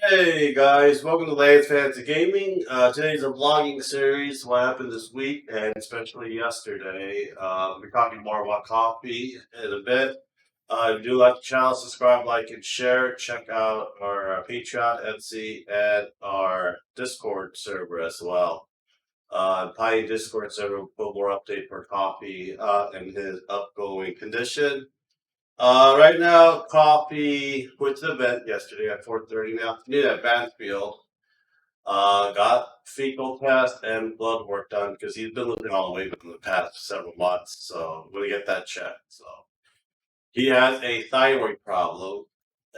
Hey guys, welcome to Lance Fantasy Gaming. Today's a vlogging series. What happened this week and especially yesterday. We're talking more about coffee in a bit. If you do like the channel, subscribe, like, and share. Check out our Patreon, Etsy, and our Discord server as well. Pi Discord server will put more update for coffee and his upgoing condition. Right now, Coffee went to the vet yesterday at 4:30 in the afternoon at Banfield. Got fecal test and blood work done because he's been losing all the weight in the past several months. So we're gonna get that checked. So he has a thyroid problem,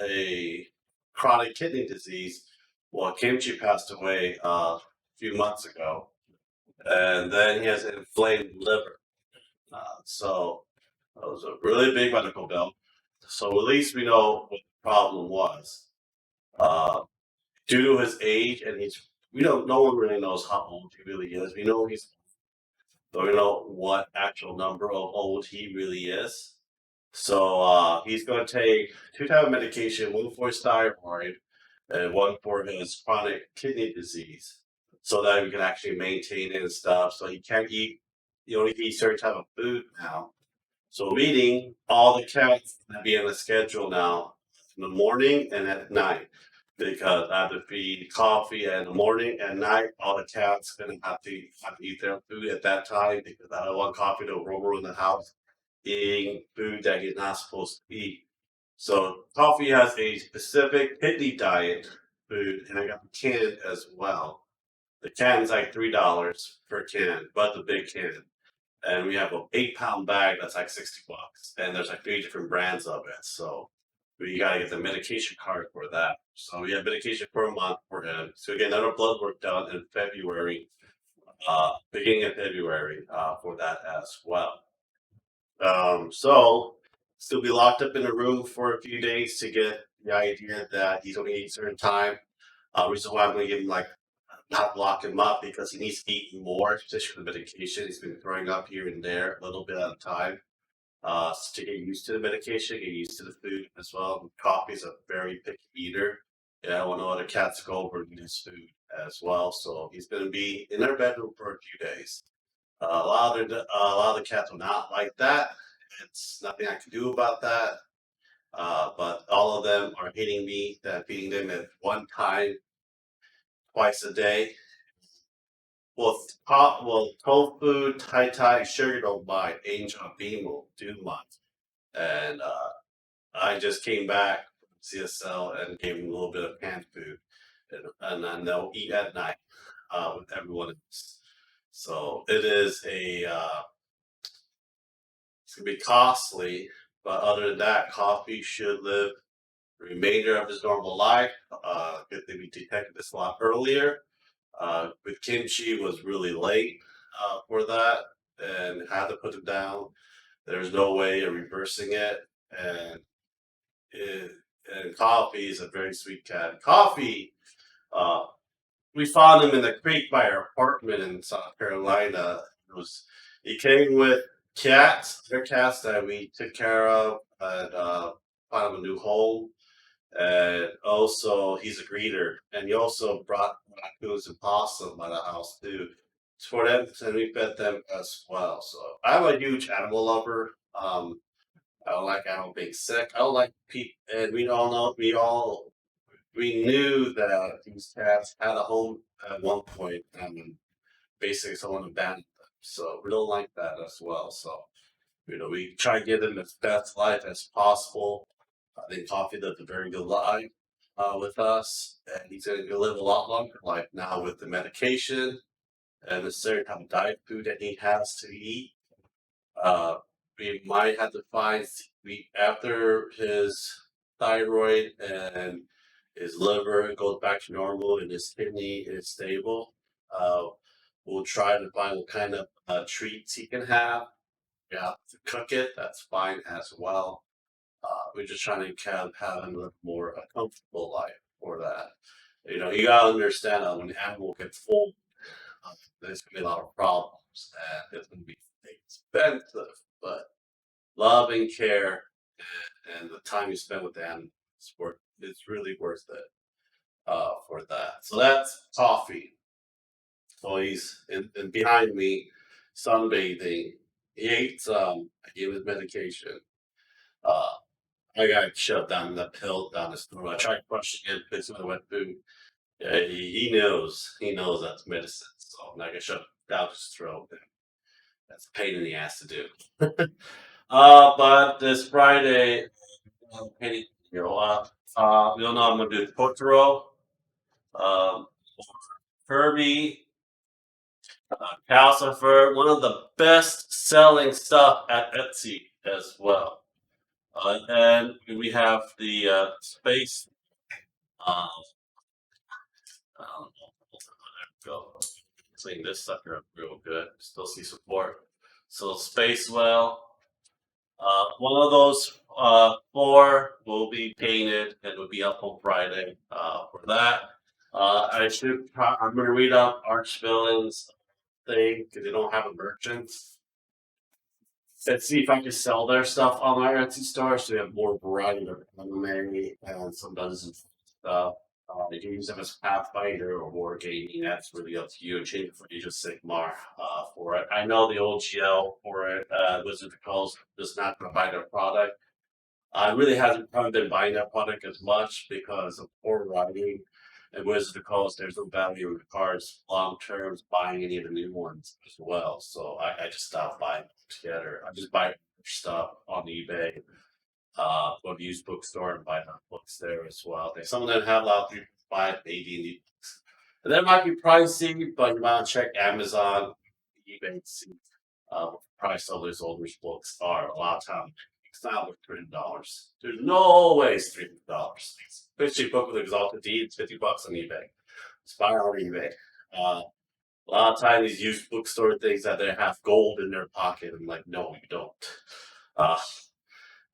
a chronic kidney disease. Well, Kimchi passed away a few months ago, and then he has an inflamed liver. So that was a really big medical bill. So at least we know what the problem was. Uh, Due to his age, and we don't, no one really knows how old he really is. We know we know what actual number of old he really is. So he's going to take two type of medication, one for his thyroid and one for his chronic kidney disease, so that we can actually maintain it and stuff. So he can't eat, he only eats certain type of food now. So meaning all the cats gonna be on a schedule now in the morning and at night because I have to feed coffee in the morning and night. All the cats gonna have to eat their food at that time because I don't want coffee to roam around the house eating food that he's not supposed to eat. So coffee has a specific kidney diet food, and I got the can as well. The can's like $3 per can, but the big can, and we have a 8 pound bag that's like $60, and there's like three different brands of it. So we gotta get the medication card for that. So we have medication for a month for him. So we get another blood work done in February, beginning of February, for that as well. So still be locked up in a room for a few days to get the idea that he's only eat a certain time. Reason why I'm gonna give him like not lock him up because he needs to eat more, especially with the medication. He's been throwing up here and there a little bit at a time. To get used to the medication, get used to the food as well. Coffee's a very picky eater. Yeah, I want no other cats to go over and eat his food as well. So he's going to be in their bedroom for a few days. A lot of the cats will not like that. It's nothing I can do about that. But all of them are hitting me that feeding them at one time, twice a day. Tofu, Tai Tai, Sugar Don't Bite, Angel Beamo, do month. And I just came back from CSL and gave them a little bit of canned food. And then they'll eat at night with everyone else. So it's going to be costly. But other than that, Coffee should live the remainder of his normal life. Good thing we detected this a lot earlier. With Kimchi was really late for that and had to put him down. There's no way of reversing it. And it, and Coffee is a very sweet cat. Coffee, uh, we found him in the creek by our apartment in South Carolina. He came with other cats that we took care of and found him a new home. And also, he's a greeter, and he also brought raccoons and possum by the house too. For them, and we fed them as well. So I'm a huge animal lover. I don't like animal being sick. I don't like people, and we knew that these cats had a home at one point, and basically someone abandoned them. So we don't like that as well. So we try to give them the best life as possible. I think Coffee lived a very good life with us, and he's going to live a lot longer life now with the medication and the certain type of diet food that he has to eat. Uh, we might have to find after his thyroid and his liver goes back to normal and his kidney is stable. Uh, we'll try to find what kind of treats he can have. Yeah, to cook it, that's fine as well. We're just trying to have him live more a comfortable life for that. You gotta understand that when the animal gets full, there's gonna be a lot of problems and it's gonna be expensive. But love and care and the time you spend with the animals, it's really worth it. for that. So that's coffee. So he's and behind me, sunbathing. He ate some. I gave his medication. Uh, I got shoved down the pill down his throat. I tried crushing it, fixing with wet food. Yeah, he knows. He knows that's medicine. So I'm not gonna shove it down his throat. That's a pain in the ass to do. But this Friday, Penny, you know I'm gonna do Totoro, um, Kirby, Calcifer, one of the best selling stuff at Etsy as well. And we have the space. Um, I don't know, go clean this sucker up real good. Still see support. So Space Well. One of those four will be painted and will be up on Friday for that. I'm going to read up Arch Villains thing because they don't have a merchant. Let's see if I can sell their stuff on my Etsy store so we have more variety of anime and some dungeons stuff. You can use them as Pathfinder or Wargaming. That's really up to you. And change it for Age of Sigmar for it. I know the OGL for it, Wizard of the Coast, does not provide a product. I really haven't been buying that product as much because of poor writing. And Wizard of the Coast, there's no value in the cards long term buying any of the new ones as well. So I just stopped buying together. I just buy stuff on eBay, go to used bookstore and buy the books there as well. Some of them have a lot of 3, 5, 80 books. And that might be pricey, but you might check Amazon, eBay to see what the price of those older books are. A lot of times it's not worth $300. There's no way it's $300. Especially a book with Exalted Deeds, $50 on eBay. It's fine on eBay. A lot of times these used bookstore things that they have gold in their pocket. I'm like, no, you don't. Uh,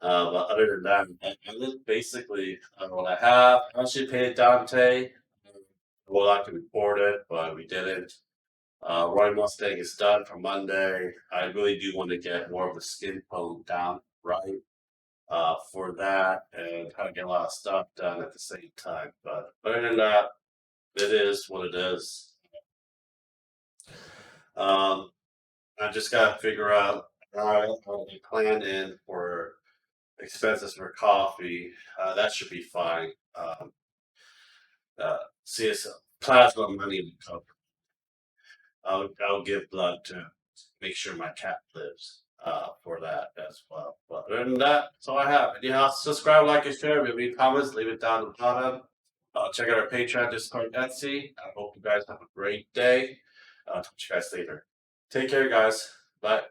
but other than that, that's basically what I have. I actually paid Dante. Well, I could report it, but we didn't. Roy Mustang is done for Monday. I really do want to get more of the skin tone down right for that and kind of get a lot of stuff done at the same time. But other than that, it is what it is. Um, I just got to figure out how to plan in for expenses for coffee. That should be fine. CSL plasma money will cover. I'll give blood to make sure my cat lives for that as well. But other than that, that's all I have. Anyhow, subscribe, like, and share. If you have any comments, leave it down in the bottom. Check out our Patreon, Discord, Etsy. I hope you guys have a great day. Talk to you guys later. Take care, guys. Bye.